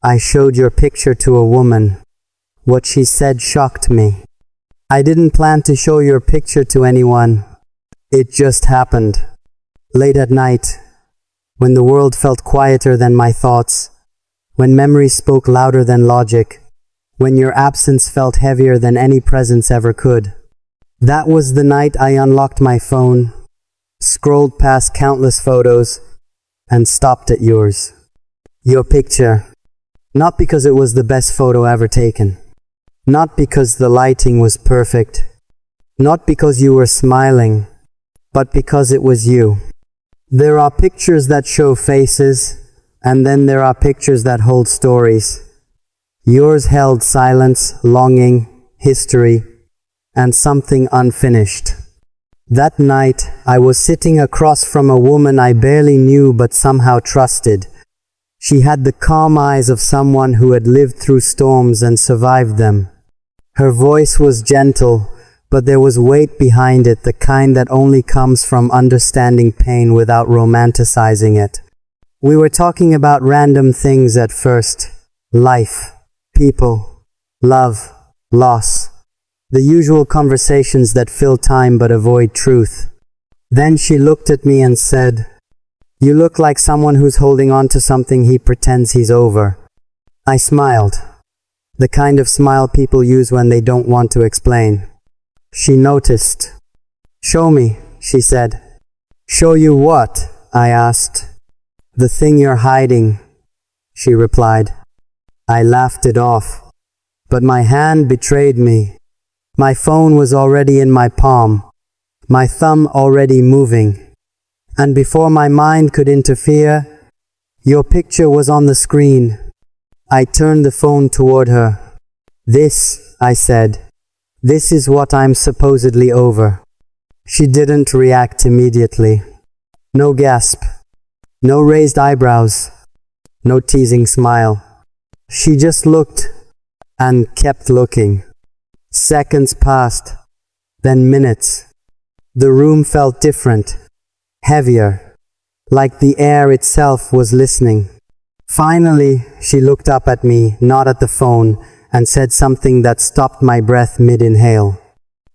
I showed your picture to a woman. What she said shocked me. I didn't plan to show your picture to anyone. It just happened. Late at night, when the world felt quieter than my thoughts, when memory spoke louder than logic, when your absence felt heavier than any presence ever could. That was the night I unlocked my phone, scrolled past countless photos, and stopped at yours. Your picture. Not because it was the best photo ever taken. Not because the lighting was perfect. Not because you were smiling, but because it was you. There are pictures that show faces, and then there are pictures that hold stories. Yours held silence, longing, history, and something unfinished. That night, I was sitting across from a woman I barely knew but somehow trusted. She had the calm eyes of someone who had lived through storms and survived them. Her voice was gentle, but there was weight behind it, the kind that only comes from understanding pain without romanticizing it. We were talking about random things at first. Life, people, love, loss. The usual conversations that fill time but avoid truth. Then she looked at me and said, "You look like someone who's holding on to something he pretends he's over." I smiled. The kind of smile people use when they don't want to explain. She noticed. "Show me," she said. "Show you what?" I asked. "The thing you're hiding," she replied. I laughed it off, but my hand betrayed me. My phone was already in my palm, my thumb already moving, and before my mind could interfere, your picture was on the screen. I turned the phone toward her. "This," I said, "this is what I'm supposedly over." She didn't react immediately. No gasp, no raised eyebrows, no teasing smile. She just looked and kept looking. Seconds passed, then minutes. The room felt different, heavier, like the air itself was listening. Finally, she looked up at me, not at the phone, and said something that stopped my breath mid-inhale.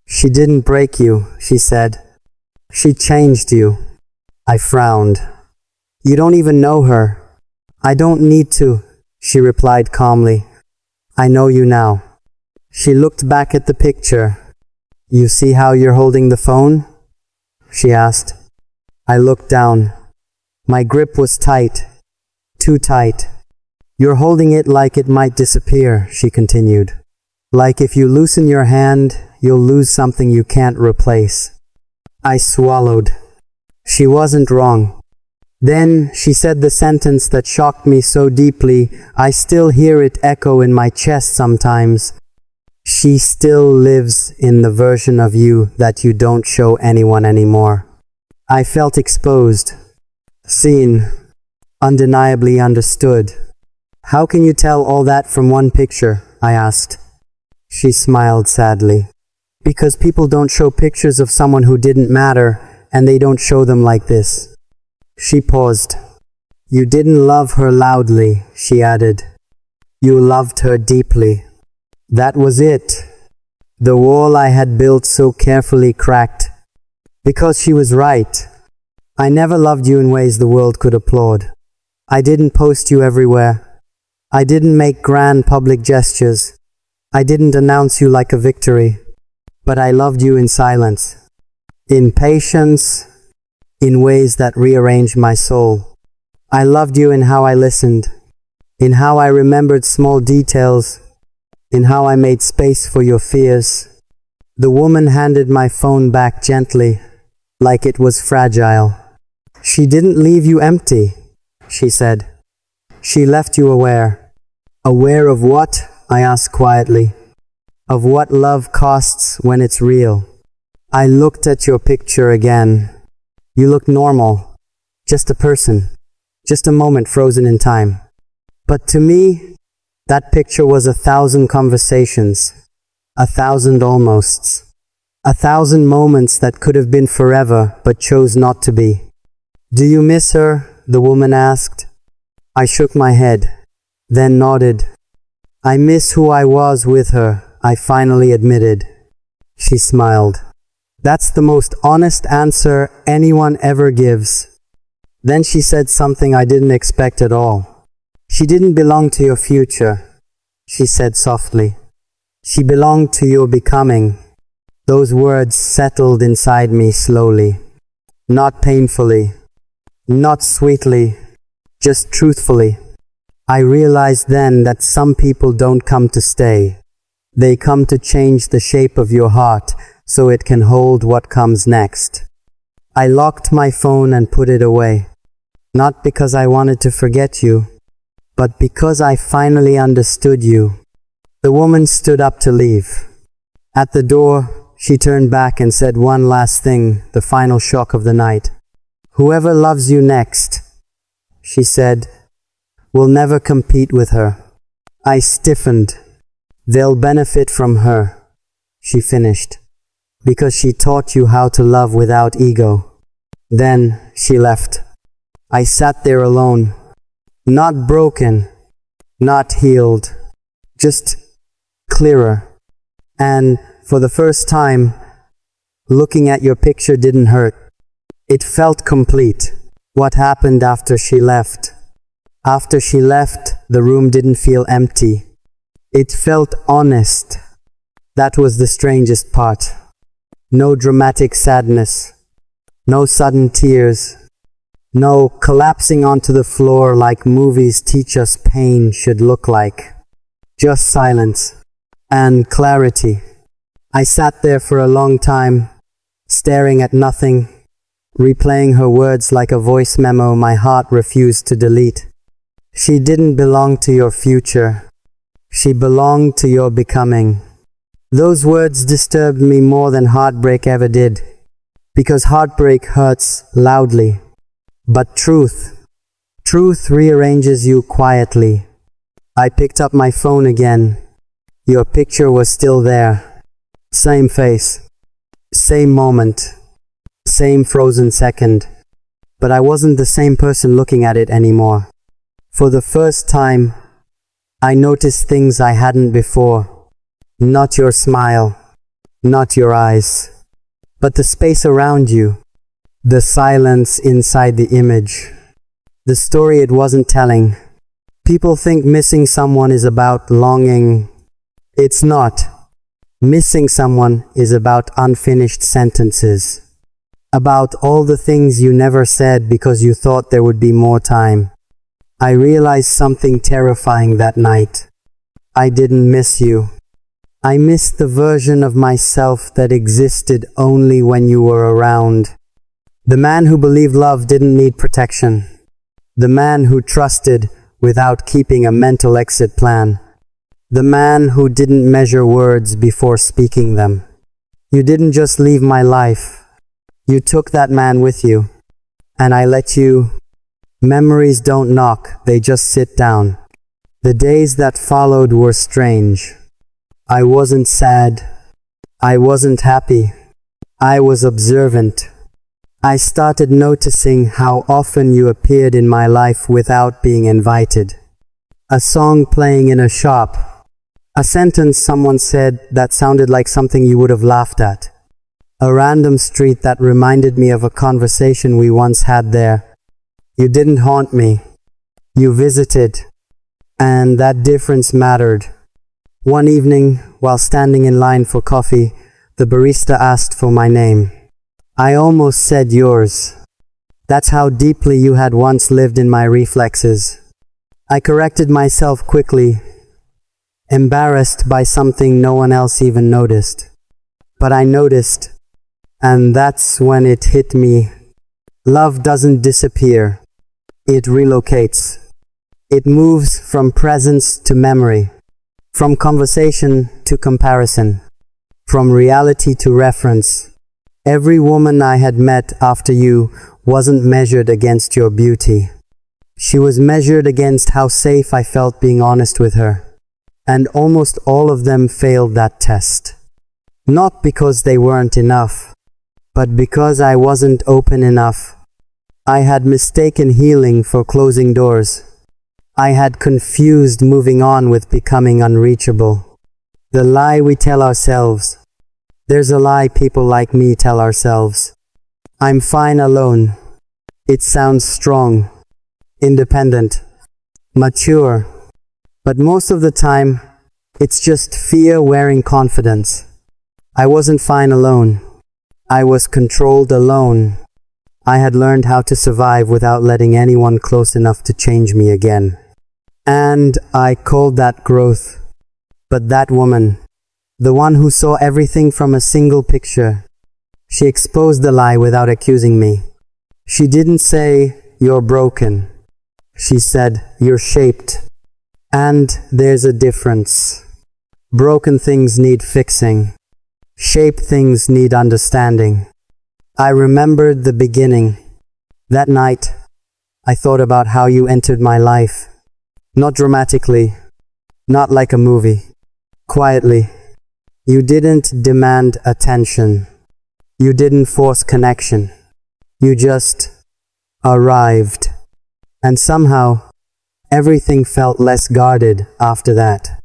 "She didn't break you," she said. "She changed you." I frowned. "You don't even know her." "I don't need to," she replied calmly. "I know you now." She looked back at the picture. "You see how you're holding the phone?" she asked. I looked down. My grip was tight, too tight. "You're holding it like it might disappear," she continued. "Like if you loosen your hand, you'll lose something you can't replace." I swallowed. She wasn't wrong. Then she said the sentence that shocked me so deeply, I still hear it echo in my chest sometimes. "She still lives in the version of you that you don't show anyone anymore." I felt exposed, seen, undeniably understood. "How can you tell all that from one picture?" I asked. She smiled sadly. "Because people don't show pictures of someone who didn't matter, and they don't show them like this." She paused. "You didn't love her loudly," she added. "You loved her deeply." That was it. The wall I had built so carefully cracked. Because she was right. I never loved you in ways the world could applaud. I didn't post you everywhere. I didn't make grand public gestures. I didn't announce you like a victory. But I loved you in silence. In patience. In ways that rearranged my soul. I loved you in how I listened. In how I remembered small details. In how I made space for your fears. The woman handed my phone back gently, like it was fragile. "She didn't leave you empty," she said. "She left you aware." "Aware of what?" I asked quietly. "Of what love costs when it's real." I looked at your picture again. You looked normal. Just a person. Just a moment frozen in time. But to me, that picture was 1,000 conversations, 1,000 almosts, 1,000 moments that could have been forever but chose not to be. "Do you miss her?" the woman asked. I shook my head. then nodded. I miss who I was with her, I finally admitted. She smiled. That's the most honest answer anyone ever gives. Then she said something I didn't expect at all. She didn't belong to your future, she said softly. She belonged to your becoming. Those words settled inside me slowly. Not painfully, not sweetly, just truthfully. I realized then that some people don't come to stay. They come to change the shape of your heart so it can hold what comes next. I locked my phone and put it away. Not because I wanted to forget you, but because I finally understood you. The woman stood up to leave. At the door, she turned back and said one last thing, the final shock of the night. Whoever loves you next, she said, will never compete with her. I stiffened. They'll benefit from her, she finished, because she taught you how to love without ego. Then she left. I sat there alone, not broken, not healed, just clearer. And for the first time, looking at your picture didn't hurt. It felt complete. What happened after she left? After she left, the room didn't feel empty. It felt honest. That was the strangest part. No dramatic sadness. No sudden tears. No collapsing onto the floor like movies teach us pain should look like. Just silence and clarity. I sat there for a long time, staring at nothing, replaying her words like a voice memo my heart refused to delete. She didn't belong to your future. She belonged to your becoming. Those words disturbed me more than heartbreak ever did, because heartbreak hurts loudly. But truth rearranges you quietly. I picked up my phone again. Your picture was still there. Same face, same moment, same frozen second. But I wasn't the same person looking at it anymore. For the first time, I noticed things I hadn't before. Not your smile, not your eyes, but the space around you. The silence inside the image. The story it wasn't telling. People think missing someone is about longing. It's not. Missing someone is about unfinished sentences. About all the things you never said because you thought there would be more time. I realized something terrifying that night. I didn't miss you. I missed the version of myself that existed only when you were around. The man who believed love didn't need protection. The man who trusted without keeping a mental exit plan. The man who didn't measure words before speaking them. You didn't just leave my life. You took that man with you. And I let you. Memories don't knock, they just sit down. The days that followed were strange. I wasn't sad. I wasn't happy. I was observant. I started noticing how often you appeared in my life without being invited. A song playing in a shop. A sentence someone said that sounded like something you would have laughed at. A random street that reminded me of a conversation we once had there. You didn't haunt me. You visited. And that difference mattered. One evening, while standing in line for coffee, the barista asked for my name. I almost said yours. That's how deeply you had once lived in my reflexes. I corrected myself quickly, embarrassed by something no one else even noticed. But I noticed, and that's when it hit me. Love doesn't disappear. It relocates. It moves from presence to memory, from conversation to comparison, from reality to reference. Every woman I had met after you wasn't measured against your beauty. She was measured against how safe I felt being honest with her. And almost all of them failed that test. Not because they weren't enough, but because I wasn't open enough. I had mistaken healing for closing doors. I had confused moving on with becoming unreachable. The lie we tell ourselves. There's a lie people like me tell ourselves. I'm fine alone. It sounds strong, independent, mature. But most of the time, it's just fear wearing confidence. I wasn't fine alone. I was controlled alone. I had learned how to survive without letting anyone close enough to change me again. And I called that growth. But that woman, the one who saw everything from a single picture, she exposed the lie without accusing me. She didn't say, "You're broken." She said, "You're shaped." And there's a difference. Broken things need fixing. Shaped things need understanding. I remembered the beginning. That night, I thought about how you entered my life. Not dramatically, not like a movie. Quietly. You didn't demand attention. You didn't force connection. You just arrived. And somehow, everything felt less guarded after that.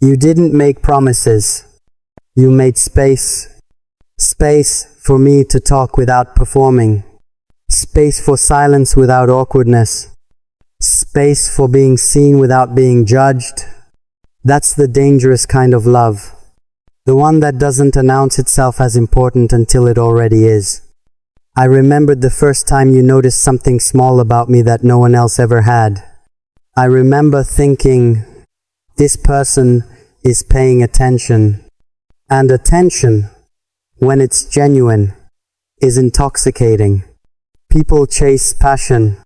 You didn't make promises. You made space. Space for me to talk without performing. Space for silence without awkwardness. Space for being seen without being judged. That's the dangerous kind of love. The one that doesn't announce itself as important until it already is. I remembered the first time you noticed something small about me that no one else ever had. I remember thinking, this person is paying attention. And attention, when it's genuine, is intoxicating. People chase passion,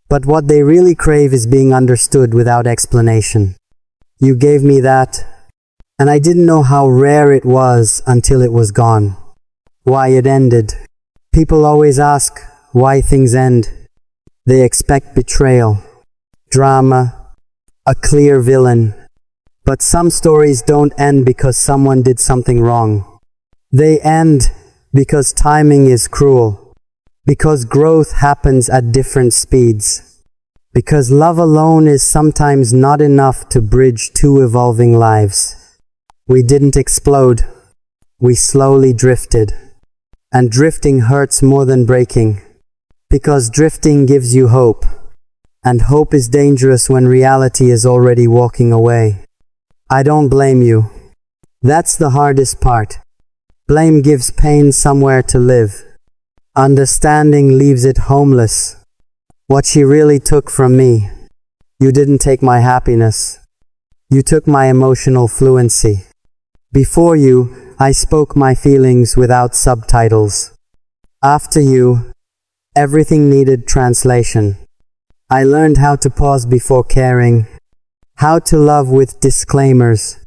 but what they really crave is being understood without explanation. You gave me that, and I didn't know how rare it was until it was gone. Why it ended. People always ask why things end. They expect betrayal, drama, a clear villain. But some stories don't end because someone did something wrong. They end because timing is cruel. Because growth happens at different speeds. Because love alone is sometimes not enough to bridge two evolving lives. We didn't explode. We slowly drifted. And drifting hurts more than breaking. Because drifting gives you hope. And hope is dangerous when reality is already walking away. I don't blame you. That's the hardest part. Blame gives pain somewhere to live. Understanding leaves it homeless. What she really took from me. You didn't take my happiness. You took my emotional fluency. Before you, I spoke my feelings without subtitles. After you, everything needed translation. I learned how to pause before caring. How to love with disclaimers.